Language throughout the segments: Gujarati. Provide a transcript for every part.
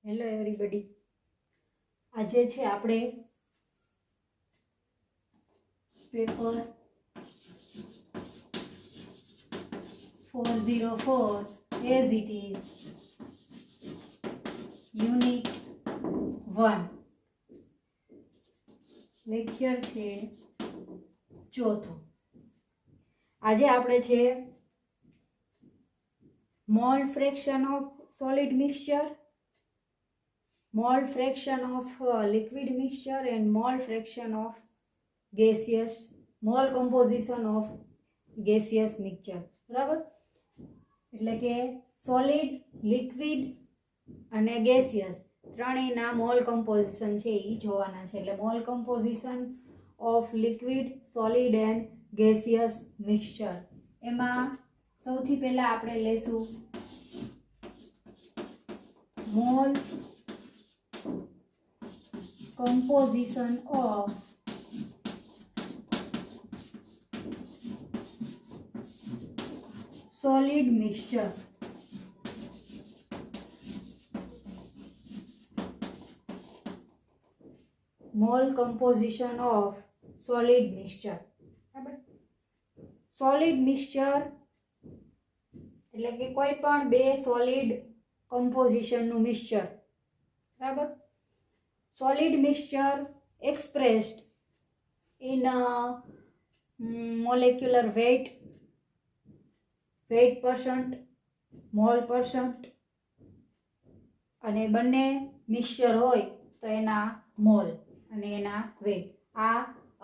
હેલો એવરીબડી, આજે છે આપણે paper 404 as it is unit 1 lecture છે ચોથો. આજે આપણે છે mall fraction of solid mixture, mole fraction of liquid mixture and mole fraction of gaseous, mole composition of gaseous mixture. બરાબર, એટલે કે સોલિડ, લિક્વિડ અને ગેસિયસ ત્રણેયના મોલ કમ્પોઝિશન છે એ જોવાના છે. એટલે mall composition of liquid, solid and gaseous mixture. એમાં સૌથી પહેલા આપણે લેશું mall composition of solid mixture. Mole composition of solid mixture. solid mixture એટલે કે કોઈ પણ બે સોલિડ કમ્પોઝિશન નું મિક્સચર. બરાબર, solid mixture expressed in molecular weight percent, mole percent, અને બંને મિક્સચર હોય તો એના મોલ અને એના વેટ. આ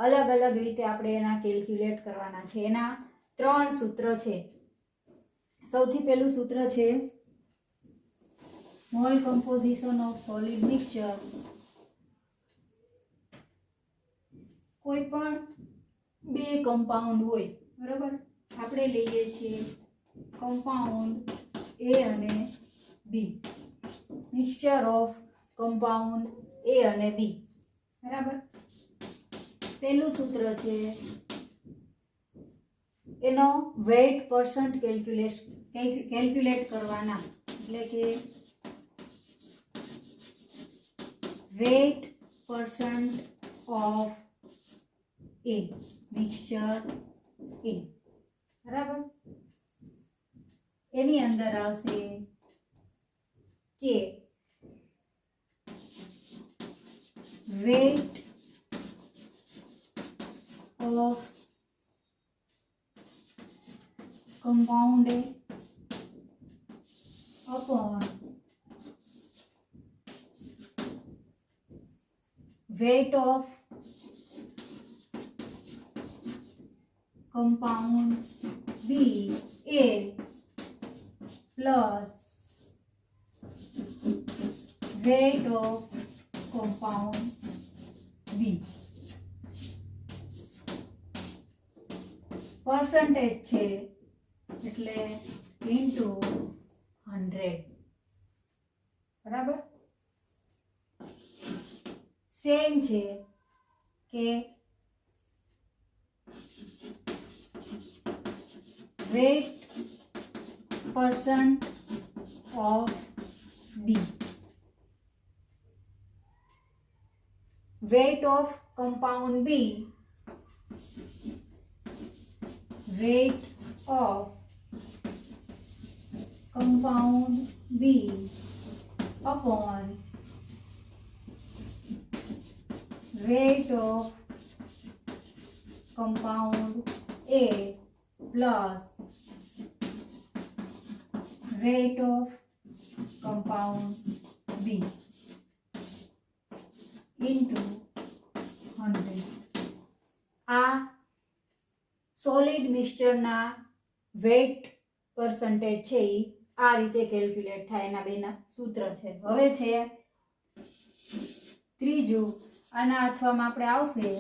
અલગ અલગ રીતે આપણે એના કેલ્ક્યુલેટ કરવાના છે. એના ત્રણ સૂત્ર છે. સૌથી પહેલું સૂત્ર છે mall composition of solid mixture. કોઈ પણ બે કમ્પાઉન્ડ હોય, બરાબર, આપણે લઈએ છીએ કમ્પાઉન્ડ એ અને બી, મિક્સચર ઓફ કમ્પાઉન્ડ એ અને બી. બરાબર, પહેલું સૂત્ર છે એનો વેઇટ પર્સન્ટ કેલ્ક્યુલેટ કરવાના. એટલે કે weight percent of A, mixture એ. બરાબર, એની અંદર આવશે કે weight of compound A upon weight of compound B A plus weight of compound B. percentage છે એટલે into 100. બરાબર, સેમ છે કે weight percent of B, weight of compound B, weight of compound B upon weight of compound A plus weight of compound B into 100. આ સોલિડ મિક્સચરના વેઇટ પર્સન્ટેજ છે એ આ રીતે કેલ્ક્યુલેટ થાય. એના બેના સૂત્ર છે. હવે છે ત્રીજું. આના અથવામાં આપણે આવશે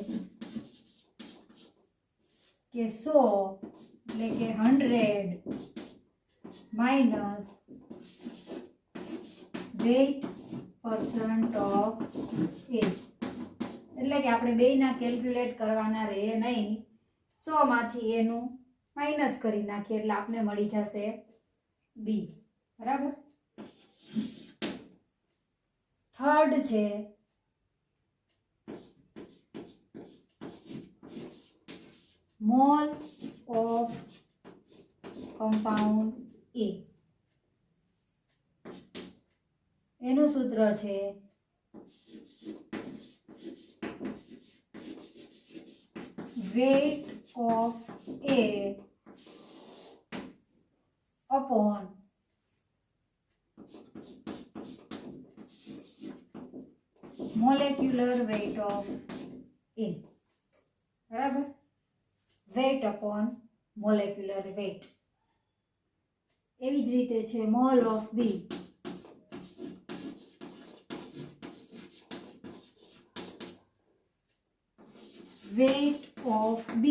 કે 100 એટલે કે 100 માઇનસ વેઇટ પર્સન્ટ ઓફ એ. એટલે કે આપણે બેયના કેલ્ક્યુલેટ કરવાના રહે નહીં. 100 માંથી એનું માઇનસ કરી નાખીએ એટલે આપણે મળી જશે બી. બરાબર, થર્ડ છે મોલ ઓફ કમ્પાઉન્ડ એ, એનું સૂત્ર છે weight of A upon molecular weight of A. બરાબર, weight upon molecular weight. એવી જ રીતે છે mole of B, weight of B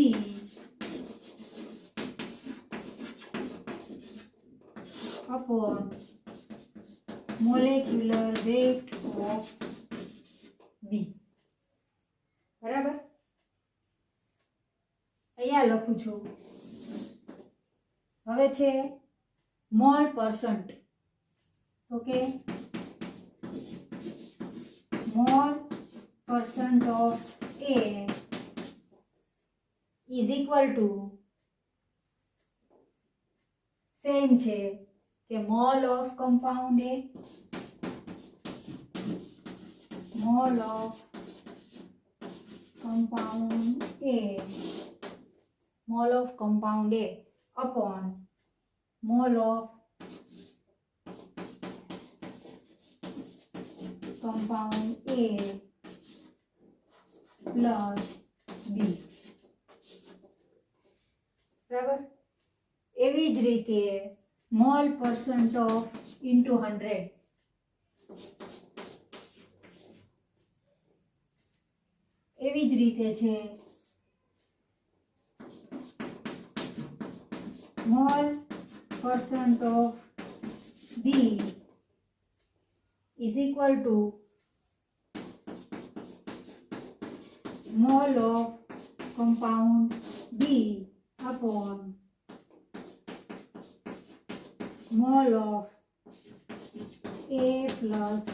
upon molecular weight of B. બરાબર, અહીંયા લખું છું. હવે છે mole percent. Okay, mole percent of A is equal to same છે કે mole of compound A, mole of compound A, mole of compound A upon mole of compound A plus B. બરાબર, એવી જ રીતે મોલ પરસન્ટ ઓફ ઇન્ટુ 100, એવી જ રીતે છે mole percent of B is equal to mole of compound B upon mole of A plus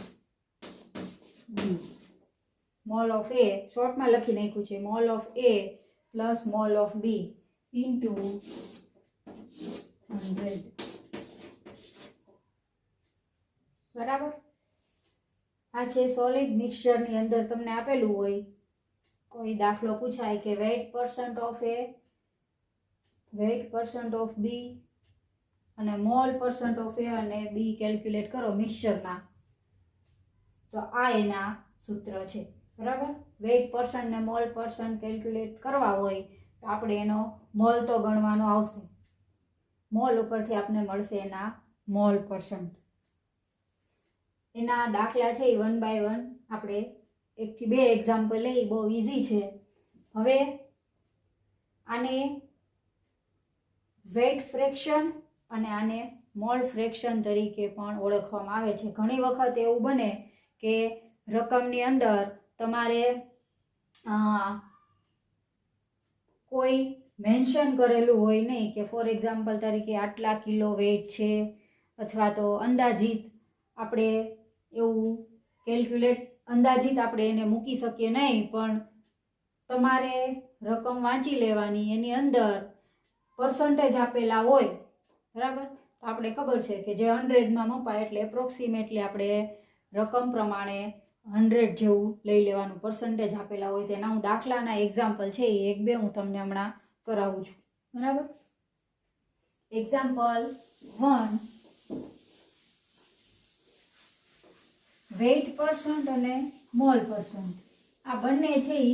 B. Mole of A શોર્ટમાં લખી નાખ્યું છે mole of A plus mole of B into 100. બરાબર, આ છે સોલિડ મિક્સચરની અંદર તમને આપેલું હોય કોઈ દાખલો પૂછાય કે weight percent of A, weight percent of B અને મોલ પરસન્ટ ઓફ A અને B કેલ્ક્યુલેટ કરો મિક્સચરના, તો આ એના સૂત્ર છે. બરાબર, વેઇટ પરસન્ટ ને મોલ પરસન્ટ કેલ્ક્યુલેટ કરવા હોય તો આપણે એનો મોલ તો ગણવાનો આવશે, મોલ ઉપરથી આપણે મળશે એના મોલ પરસન્ટ. એના દાખલા છે એ 1 by 1 આપણે 1 થી 2 એક્ઝામ્પલ લઈ, બહુ ઈઝી છે. હવે આને વેઇટ ફ્રેક્શન અને આને મોલ ફ્રેક્શન તરીકે પણ ઓળખવામાં આવે છે. ઘણી વખત એવું બને કે રકમની અંદર તમારે કોઈ મેન્શન કરેલું હોય નહીં કે ફોર એક્ઝામ્પલ તરીકે આટલા કિલો વેઇટ છે, અથવા તો અંદાજિત આપણે એવું કેલ્ક્યુલેટ અંદાજિત આપણે એને મૂકી શકીએ નહીં, પણ તમારે રકમ વાંચી લેવાની, એની અંદર પર્સન્ટેજ આપેલા હોય. બરાબર, તો આપણે ખબર છે કે જે 100માં મપાય એટલે એપ્રોક્સિમેટલી આપણે રકમ પ્રમાણે 100 જેવું લઈ લેવાનું, પર્સન્ટેજ આપેલા હોય. તેના હું દાખલાના એક્ઝામ્પલ છે એ 1-2 હું તમને હમણાં કરાવું છું. બરાબર, એક્ઝામ્પલ 1, વેઇટ પરસન્ટ અને મોલ પરસન્ટ આ બંને છે એ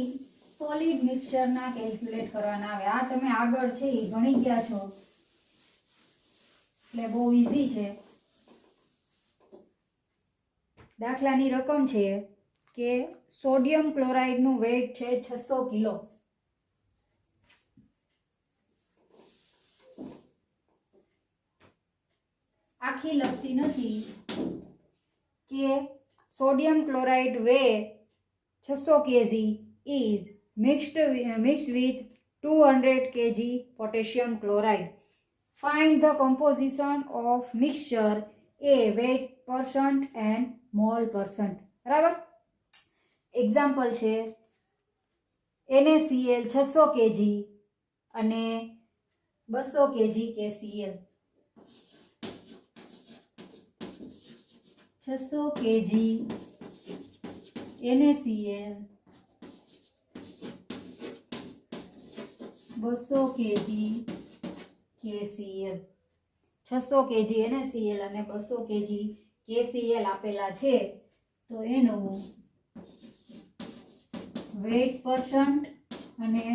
સોલિડ મિક્સચરના કેલ્ક્યુલેટ કરવાના આવે. આ તમે આગળ છે એ ભણી ગયા છો એટલે બહુ ઈઝી છે. દાખલાની રકમ છે કે સોડિયમ ક્લોરાઇડનું વેઇટ છે 600 કિલો. આખી લખતી નથી કે sodium chloride way 600 kg is mixed with 200 kg potassium chloride. Find the composition of mixture A, weight percent and mole percent. બરાબર. એક્ઝામ્પલ છે NaCl 600 kg અને 200 kg KCl. 600 kg NaCl, 200 kg KCl. 600 kg NaCl અને 200 kg KCl આપેલા છે, તો એનું વેઇટ પરસન્ટ અને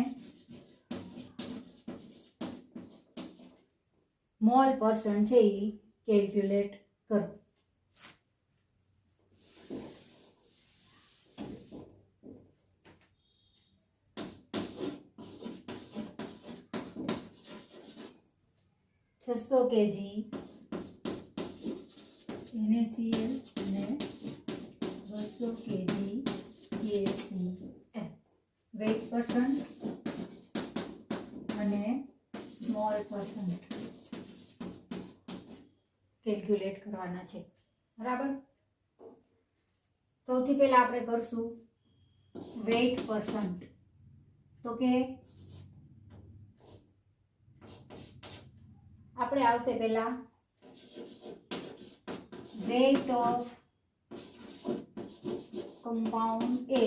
મોલ પરસન્ટ છે એ કેલ્ક્યુલેટ કરો. છસો કેજી NaCl અને 200 kg KCl. વેઇટ પરસન્ટ અને મોલ પરસન્ટ કેલ્ક્યુલેટ કરવાના છે. બરાબર. સૌથી પહેલા આપણે કરશું વેઇટ પરસન્ટ. તો કે આપણે આવશે પહેલા weight of compound A.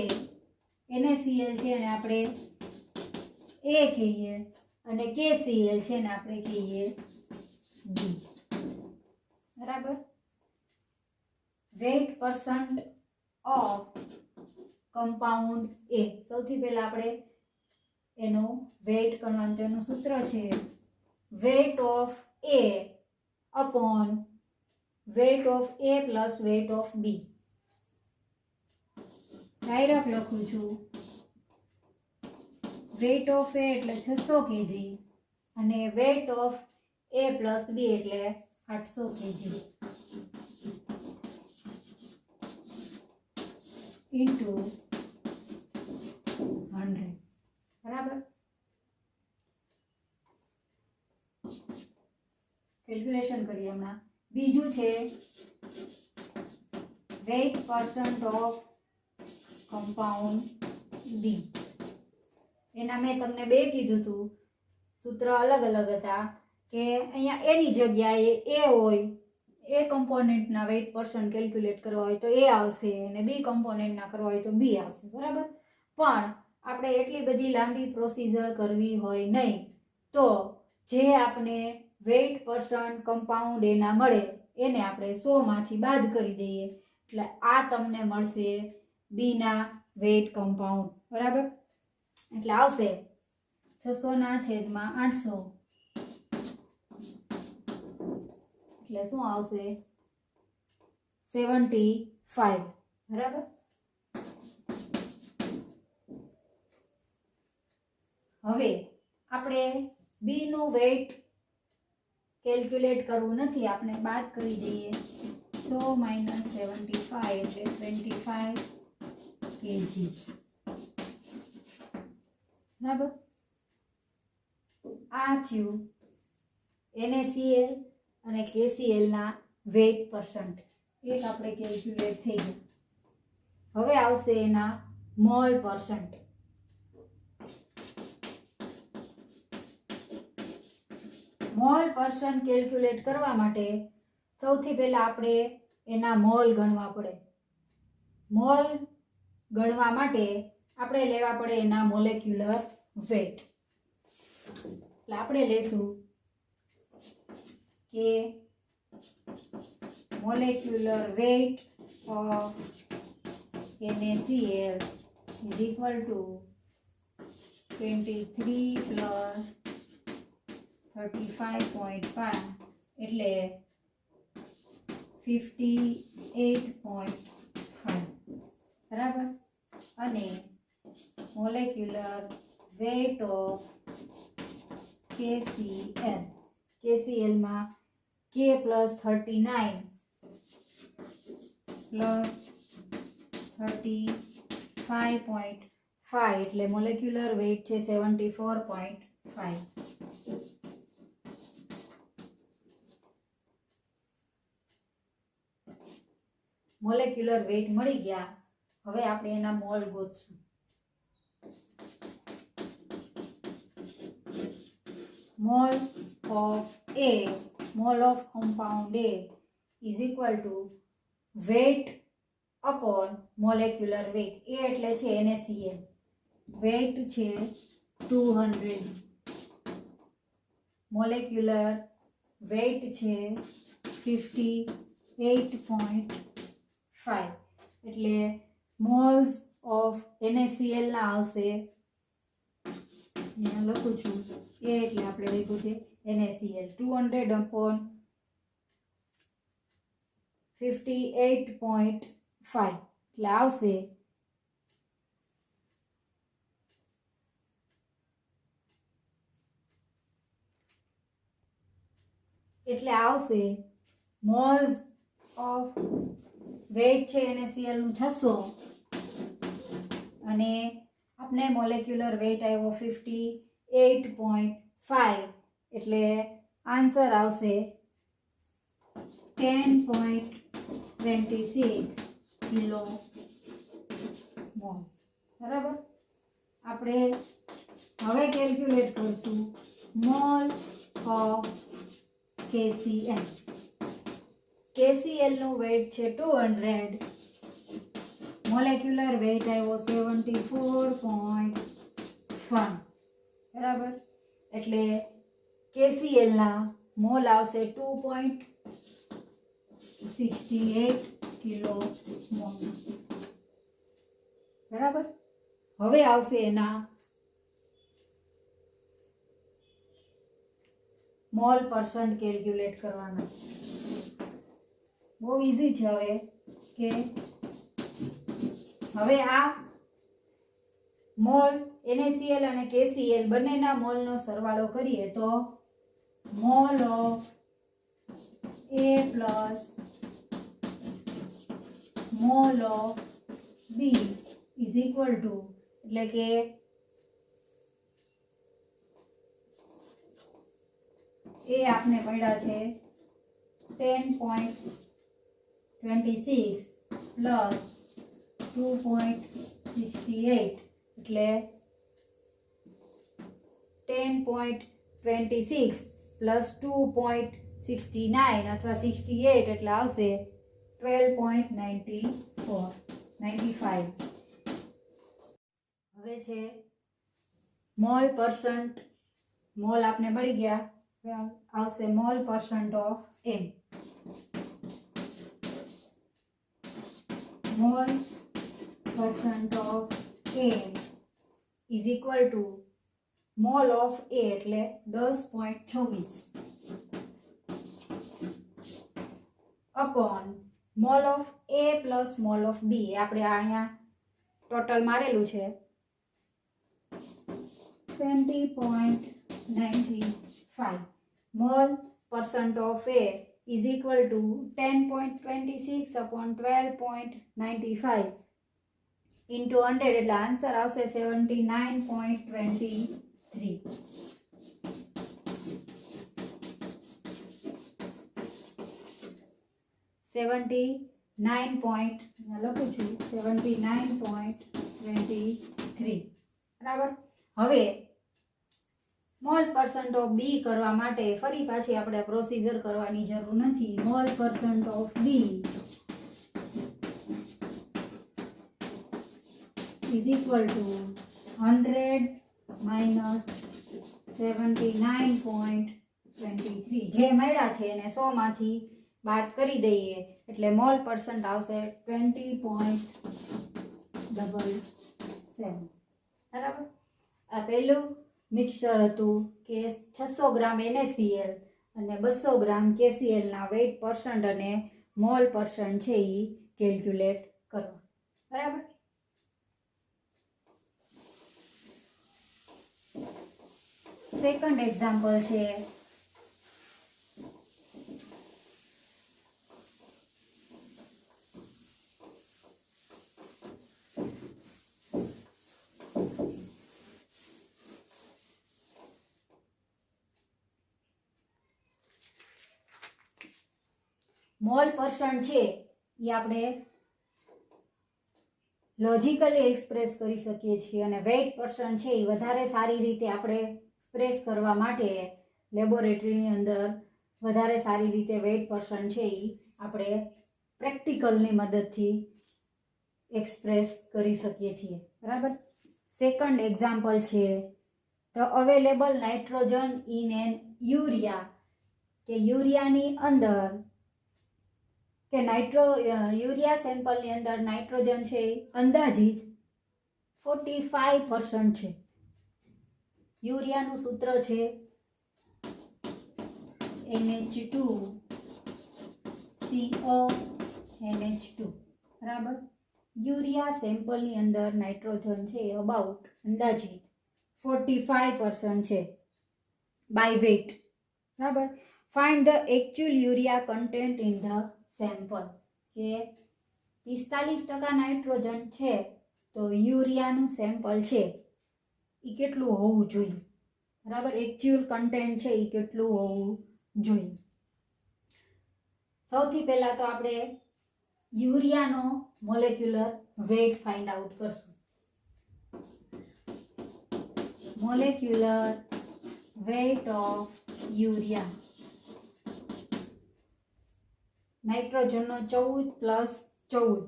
NaCl છે અને આપણે A કહીએ અને KCl છે ને આપણે કહીએ B. બરાબર. Weight percent of compound A. સૌથી પહેલા આપણે એનો વેઇટ કરવાનું, એનું સૂત્ર છે weight of A upon weight of A plus weight of B. Direct લખું છું. વેઇટ ઓફ A એટલે 600 kg અને weight of A plus B એટલે 800 kg ઇન્ટુ 100. બરાબર. કેલ્ક્યુલેશન કરીએ હમણાં. બીજું છે weight percent of compound B. એના મેં તમને બે કીધું હતું, સૂત્ર અલગ અલગ હતા કે અહીંયા એની જગ્યાએ A હોય, A કમ્પોનેન્ટના વેઇટ પરસન્ટ કેલ્ક્યુલેટ કરવા હોય તો A આવશે અને B કમ્પોનેન્ટના કરવા હોય તો B આવશે. બરાબર. પણ આપણે એટલી બધી લાંબી પ્રોસિજર કરવી હોય નહીં, તો જે આપણે વેઇટ પરસન્ટ કમ્પાઉન્ડ એના મળે એને આપણે 100 માંથી બાદ કરી દઈએ એટલે આ તમને મળશે B ના વેઇટ કમ્પાઉન્ડ. બરાબર. એટલે આવશે 600/800 એટલે શું આવશે 75. બરાબર. હવે આપણે B નું વેઇટ કેલ્ક્યુલેટ કરવું નથી, આપણે બાદ કરી દઈએ. 100 - 75 એટલે 25 kg. બરાબર. આ થયું NaCl અને KCl ના વેઇટ પરસન્ટ. એક આપણે કેલ્ક્યુલેટ થઈ ગયું. હવે આવશે એના mall percent. Mall percent calculate કરવા માટે સૌથી પહેલા આપણે એના મોલ ગણવા પડે. મોલ ગણવા માટે આપણે લેવા પડે એના મોલેક્યુલર વેઇટ. એટલે આપણે લેશું કે molecular weight of NaCl is equal to 23 plus 35.5 એટલે 58.5. બરાબર. અને molecular weight of KCl. KCl માં K પ્લસ 39 પ્લસ 35.5 એટલે મોલેક્યુલર વેઇટ છે 74.5. મોલેક્યુલર વેઇટ મળી ગયા. હવે આપણે એના મોલ ગોતશું. Mole of A, mole of compound A is equal to weight upon molecular weight. A એટલે છે NaCl, weight છે 200, molecular weight છે 58.5. એટલે moles of NaCl ના આવશે, અહીંયા લખું છું એ એટલે આપણે લખ્યું છે NaCl 200 upon 58.5 એટલે આવશે મોલ્સ ઓફ વેઇટ છે NaCl નું 600 અને આપણે મોલેક્યુલર વેઇટ આવ્યો 58.5 એટલે આન્સર આવશે 10.26 કિલો મોલ. બરાબર. આપણે હવે કેલ્ક્યુલેટ કરશું મોલ ઓફ KCl. KCl નું વેઇટ છે 200, મોલેક્યુલર વેઇટ આવ્યો 74.5. બરાબર. એટલે KCl ના મોલ આવશે 2.68 કિલો મોલ. બરાબર. હવે આવશે એના મોલ પરસન્ટ કેલ્ક્યુલેટ કરવાના. બહુ ઈઝી છે. હવે આ મોલ NaCl અને KCl બંનેના મોલનો સરવાળો કરીએ તો mall of A plus mole of B is equal two, એટલે કે એ આપને મળ્યા છે 10.26 પ્લસ 2.68 એટલે 10.26 પ્લસ 2.69 અથવા 68 એટલે આવશે 12.95. હવે છે મોલ પરસન્ટ. મોલ આપને મળી ગયા, આવશે mole percent of M. Mole percent of M is equal to mole of A એટલે 10.26 upon mole of A plus mole of B. આપણે અહીંયા ટોટલ મારેલું છે 20.95. Mole percent of A is equal to 10.26 upon 12.95 into 100 એટલે આન્સર આવશે 79.23. 79.23. બરાબર. હવે મોલ પરસન્ટ ઓફ B કરવા માટે ફરી પાછી આપણે પ્રોસીજર કરવાની જરૂર નથી. Mall percent of B is equal to 100 minus 79.23. જે મળ્યા છે એને 100 માંથી બાદ કરી દઈએ એટલે મોલ પરસન્ટ આવશે 20.77. બરાબર. આ પહેલું મિક્સચર હતું કે 600 ગ્રામ NaCl અને 200 ગ્રામ KCl ના વેઇટ પરસન્ટ અને મોલ પરસન્ટ છે એ કેલ્ક્યુલેટ કરવા. બરાબર. સેકન્ડ એક્ઝામ્પલ છે મોલ પરસન્ટ છે એ આપણે લોજિકલી એક્સપ્રેસ કરી શકીએ છીએ અને વેઇટ પર્સન છે એ વધારે સારી રીતે આપણે એક્સપ્રેસ કરવા માટે લેબોરેટરીની અંદર વધારે સારી રીતે વેઇટ પર્સન છે એ આપણે પ્રેક્ટિકલની મદદથી એક્સપ્રેસ કરી શકીએ છીએ. બરાબર. સેકન્ડ એક્ઝામ્પલ છે the available nitrogen in an urea, કે યુરિયાની અંદર કે યુરિયા સેમ્પલની અંદર નાઇટ્રોજન છે એ અંદાજિત 45% છે. યુરિયાનું સૂત્ર છે NH2CO NH2. બરાબર. યુરિયા સેમ્પલની અંદર નાઇટ્રોજન છે અબાઉટ અંદાજિત 45% છે બાય વેઇટ. બરાબર. Find the actual urea content in the sample, કે 45% નાઇટ્રોજન છે તો યુરિયાનું સેમ્પલ છે એ કેટલું હોવું જોઈએ. બરાબર. એકચ્યુઅલ કન્ટેન્ટ છે એ કેટલું હોવું જોઈએ. સૌથી પહેલા તો આપણે યુરિયાનો મોલેક્યુલર વેઇટ ફાઇન્ડ આઉટ કરશું. મોલેક્યુલર વેઇટ ઓફ યુરિયા, નાઇટ્રોજનનો 14 plus 14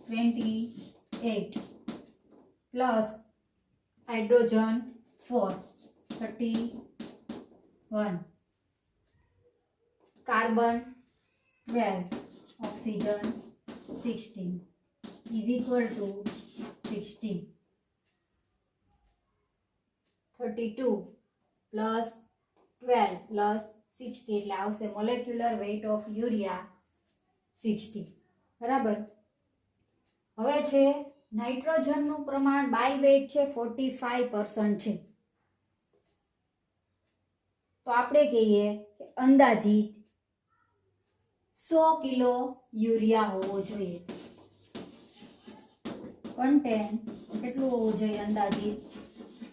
28 plus hydrogen 4 31 carbon 12 oxygen 16 is equal to 60. 32 plus 12 plus 60 એટલે આવશે મોલેક્યુલર વેઇટ ઓફ યુરિયા 60. બરાબર. હવે છે નાઇટ્રોજનનું પ્રમાણ બાય વેઇટ છે 45% છે, તો આપણે કહીએ કે અંદાજિત 100 કિલો યુરિયા હોવો જોઈએ. કન્ટેન્ટ કેટલું હોવું જોઈએ? અંદાજિત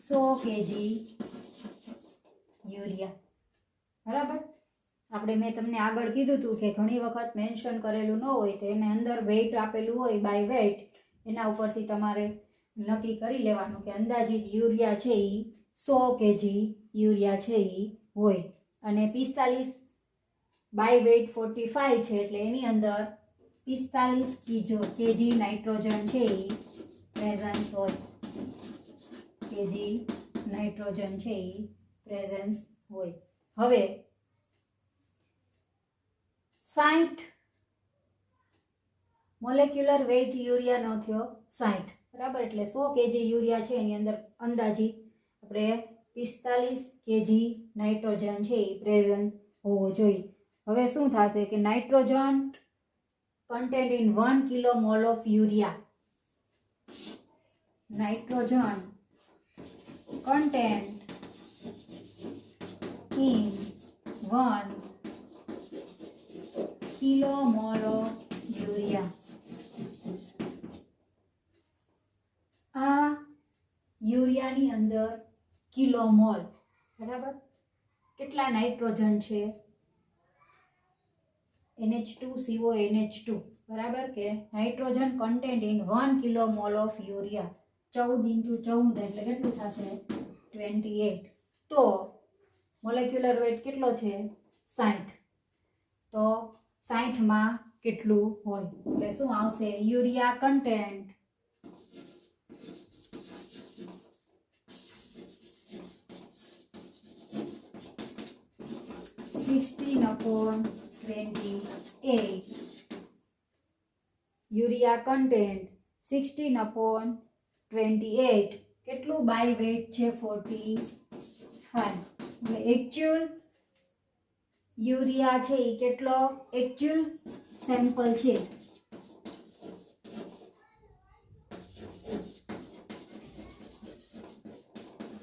100 કેજી યુરિયા. બરાબર. આપણે મેં તમને આગળ કીધું હતું કે ઘણી વખત મેન્શન કરેલું ન હોય તો એને અંદર વેઇટ આપેલું હોય બાય વેઇટ, એના ઉપરથી તમારે નક્કી કરી લેવાનું કે અંદાજિત યુરિયા છે એ 100 કેજી યુરિયા છે એ હોય. અને 45 બાય વેઇટ 45 છે એટલે એની અંદર 45 કેજી નાઇટ્રોજન છે એ પ્રેઝન્સ હોય. કેજી નાઇટ્રોજન છે એ પ્રેઝન્સ હોય. હવે 60 મોલેક્યુલર વેઇટ યુરિયાનો થયો 60. બરાબર. એટલે 100 કેજી યુરિયા છે એની અંદર અંદાજિત આપણે 45 કેજી નાઇટ્રોજન છે એ પ્રેઝન્ટ હોવો જોઈએ. હવે શું થશે કે nitrogen content in 1 kilo mole of urea, nitrogen content in 1 kilo mole of urea. આ યુરિયાની અંદર કિલો મોલ, બરાબર, કેટલા નાઇટ્રોજન છે? NH2CO NH2. બરાબર. કે nitrogen content in 1 kilo mole of urea 14 × 14 એટલે કેટલું થશે? 28. તો મોલેક્યુલર વેઇટ કેટલો છે? 60. તો 60 માં કેટલું હોય? એટલે શું આવશે? યુરિયા કન્ટેન્ટ યુરિયા કન્ટેન્ટ 16/28 કેટલું બાય વેઇટ છે? 45. એટલે એકચ્યુઅલ યુરિયા છે એ કેટલો? એકચ્યુઅલ સેમ્પલ છે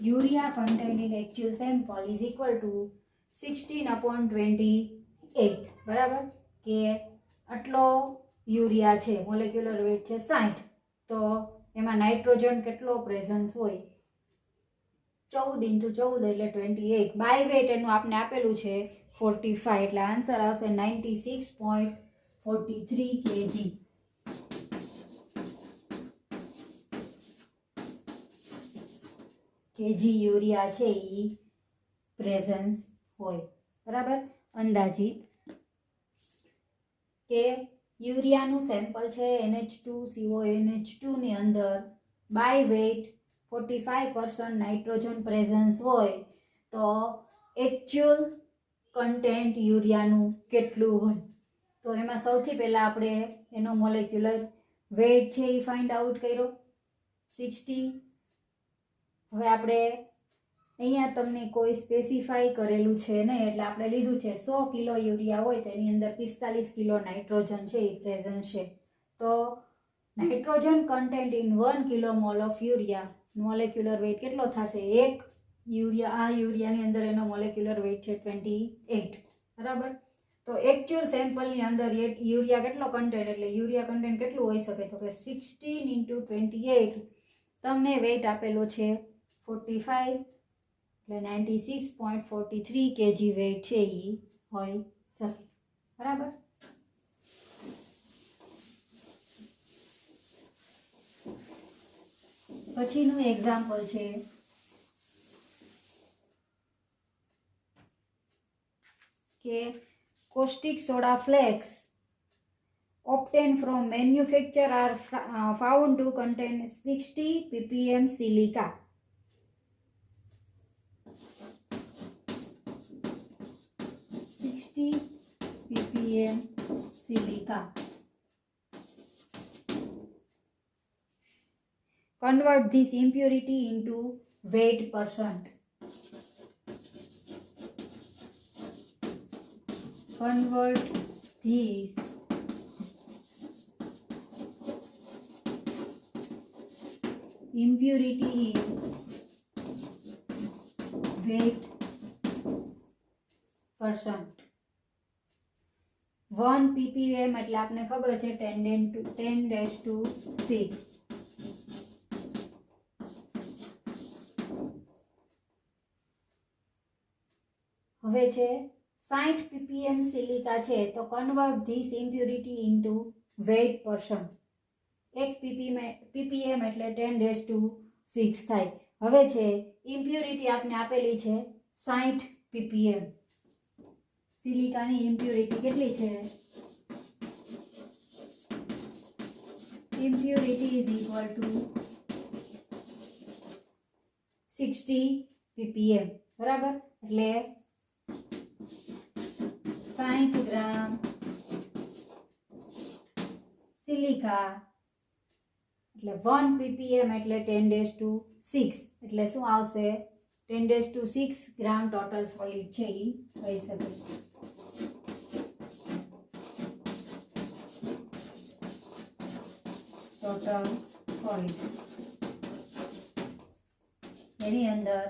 urea content in actual sample is equal two 16/28. બરાબર. કે આટલો યુરિયા છે, મોલેક્યુલર વેઇટ છે 60, તો એમાં નાઇટ્રોજન કેટલો પ્રેઝન્સ હોય? 14 × 14 એટલે 28. બાય વેઇટ એનું આપણે આપેલું છે 45, એટલે આન્સર આવશે 96.43 kg. કેજી યુરિયા છે એ પ્રેઝન્સ હોય. બરાબર. અંદાજિત કે યુરિયાનું સેમ્પલ છે NH2CONH2 ની અંદર બાય વેઇટ 45% નાઇટ્રોજન પ્રેઝન્સ હોય તો એકચ્યુઅલ કન્ટેન્ટ યુરિયાનું કેટલું હોય. તો એમાં સૌથી પહેલાં આપણે એનો મોલેક્યુલર વેઇટ છે એ ફાઇન્ડ આઉટ કર્યો 60. હવે આપણે અહીંયા તમને કોઈ સ્પેસિફાઈ કરેલું છે નહીં એટલે આપણે લીધું છે 100 કિલો યુરિયા હોય તો એની અંદર 45 કિલો નાઇટ્રોજન છે એ પ્રેઝન્ટ છે. તો nitrogen content in 1 kilo mole of urea molecular weight કેટલો થશે? એક યુરિયાની અંદર એનો મોલેક્યુલર વેઇટ છે 28. બરાબર. તો એકચ્યુઅલ સેમ્પલની અંદર યુરિયા કેટલો કન્ટેન્ટ એટલે યુરિયા કન્ટેન્ટ કેટલું હોઈ શકે? તો કે 16 × 28 તમને વેઇટ આપેલો છે 45 એટલે 96.43 kg વેઇટ છે એ હોઈ શકે. બરાબર. પછીનું એક્ઝામ્પલ છે કે caustic soda flakes obtained from manufacture are found to contain 60 ppm silica. ppm silica. Convert this impurity into weight percent. Convert this impurity in weight percent. 1 ppm એટલે આપને ખબર છે 10⁻⁶. હવે છે 60 ppm સિલિકા છે તો convert this impurity into weight percent. 1 ppm એટલે 10⁻⁶ થાય. હવે છે ઇમ્પ્યુરિટી આપને આપેલી છે 60 ppm. સિલિકાની ઇમ્પ્યુરિટી કેટલી છે? Impurity is equal two 60 ppm. બરાબર. એટલે 60 ગ્રામ સિલિકા એટલે 1 ppm એટલે 10⁻⁶ એટલે શું આવશે? 10⁻⁶ ગ્રામ ટોટલ સોલિડ છે એ થઈ શકે. ટોટલ સોલિડ એની અંદર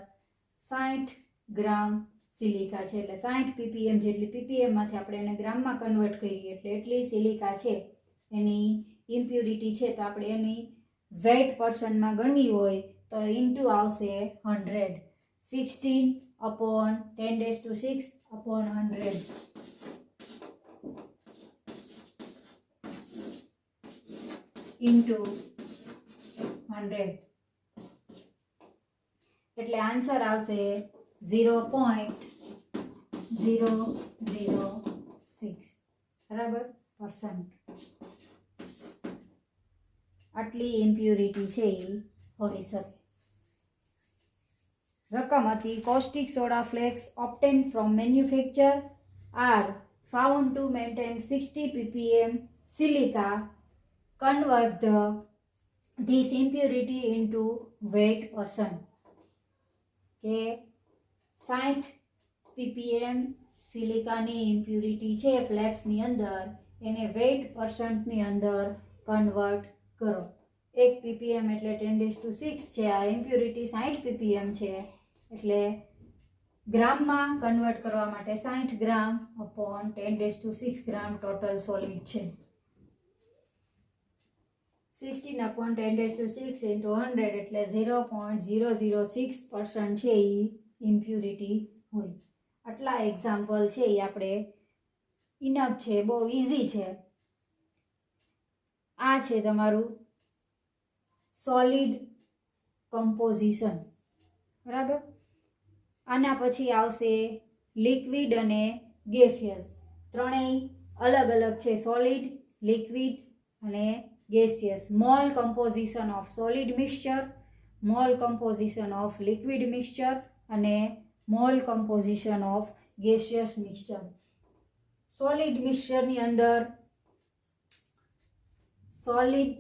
60 ગ્રામ સિલિકા છે એટલે 60 ppm જેટલી ppm માંથી આપણે એને ગ્રામમાં કન્વર્ટ કરીએ એટલે એટલી સિલિકા છે એની ઇમ્પ્યુરિટી છે તો આપણે એની વેઇટ પર્સન્ટમાં ગણવી હોય તો ઇન્ટુ આવશે 100. 16/10⁻⁶/100 ઇન્ટુ 100 એટલે આન્સર આવશે 0.006. બરાબર. પરસન્ટ આટલી ઇમ્પ્યુરિટી છે એ હોઈ શકે. રકમ હતી caustic soda flakes obtained from manufacture are found to maintain 60 ppm silica. Convert this impurity into weight percent. કે 60 ppm સિલિકાની ઇમ્પ્યુરિટી છે ફ્લેક્સની અંદર એને વેઇટ પર્સન્ટની અંદર કન્વર્ટ કરો. 1 ppm એટલે 10⁻⁶ છે. આ ઇમ્પ્યુરિટી 60 ppm છે એટલે ગ્રામમાં કન્વર્ટ કરવા માટે 60 ગ્રામ અપોન 10⁻⁶ ગ્રામ ટોટલ સોલિડ છે. 16/10⁻⁶ into 100 એટલે 0.006% છે એ ઇમ્પ્યુરિટી હોય. આટલા એક્ઝામ્પલ છે એ આપણે ઇનફ છે, બહુ ઇઝી છે. આ છે તમારું સોલિડ કમ્પોઝિશન. બરાબર. આના પછી આવશે લિક્વિડ અને ગેસિયસ. ત્રણેય અલગ અલગ છે, સોલિડ, લિક્વિડ અને gaseous. Mole composition of solid mixture, mole composition of liquid mixture અને mole composition of gaseous mixture. Solid મિક્સચરની અંદર સોલિડ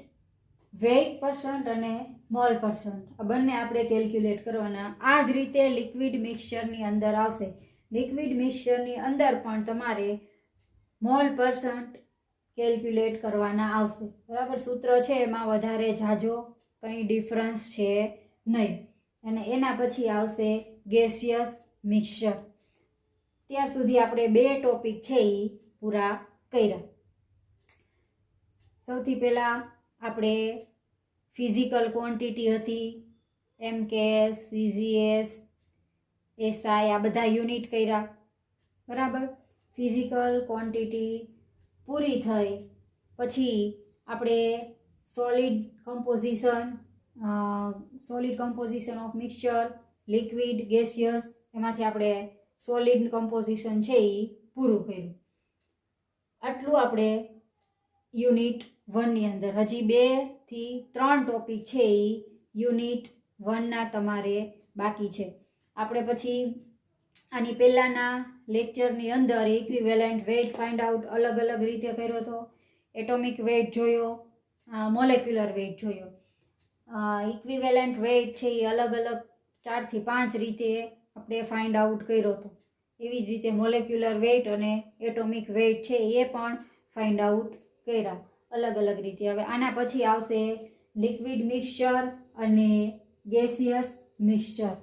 વેઇટ પર્સન્ટ અને મોલ પર્સન્ટ આ બંને આપણે કેલ્ક્યુલેટ કરવાના. આ જ રીતે લિક્વિડ મિક્સચરની અંદર આવશે. લિક્વિડ મિક્સચરની અંદર પણ તમારે મોલ પર્સન્ટ કેલ્ક્યુલેટ કરવાના આવશે. બરાબર. સૂત્ર છે એમાં વધારે ઝાઝો કંઈ ડિફરન્સ છે નહીં. અને એના પછી આવશે ગેસિયસ મિક્સચર. ત્યાર સુધી આપણે 2 ટોપિક છે એ પૂરા કર્યા. સૌથી પહેલાં આપણે ફિઝિકલ ક્વોન્ટિટી હતી, MKS, CGS, SI આ બધા યુનિટ કર્યા. બરાબર. ફિઝિકલ ક્વોન્ટિટી પૂરી થઈ પછી આપણે solid composition of mixture, liquid, gaseous એમાંથી આપણે સોલિડ કમ્પોઝિશન છે એ પૂરું કર્યું. આટલું આપણે યુનિટ 1 ની અંદર. હજી 2 થી 3 ટોપિક છે એ યુનિટ 1 ના તમારે બાકી છે. આપણે પછી આની પહેલાંના લેક્ચરની અંદર ઇક્વિવેલન્ટ વેઇટ ફાઇન્ડ આઉટ અલગ અલગ રીતે કર્યો હતો. એટોમિક વેઇટ જોયો, મોલેક્યુલર વેઇટ જોયો. ઇક્વિવેલન્ટ વેઇટ છે એ અલગ અલગ 4 થી 5 રીતે આપણે ફાઇન્ડ આઉટ કર્યો હતો. એવી જ રીતે મોલેક્યુલર વેઇટ અને એટોમિક વેઇટ છે એ પણ ફાઇન્ડ આઉટ કર્યા અલગ અલગ રીતે. હવે આના પછી આવશે લિક્વિડ મિક્સચર અને ગેસિયસ મિક્સચર.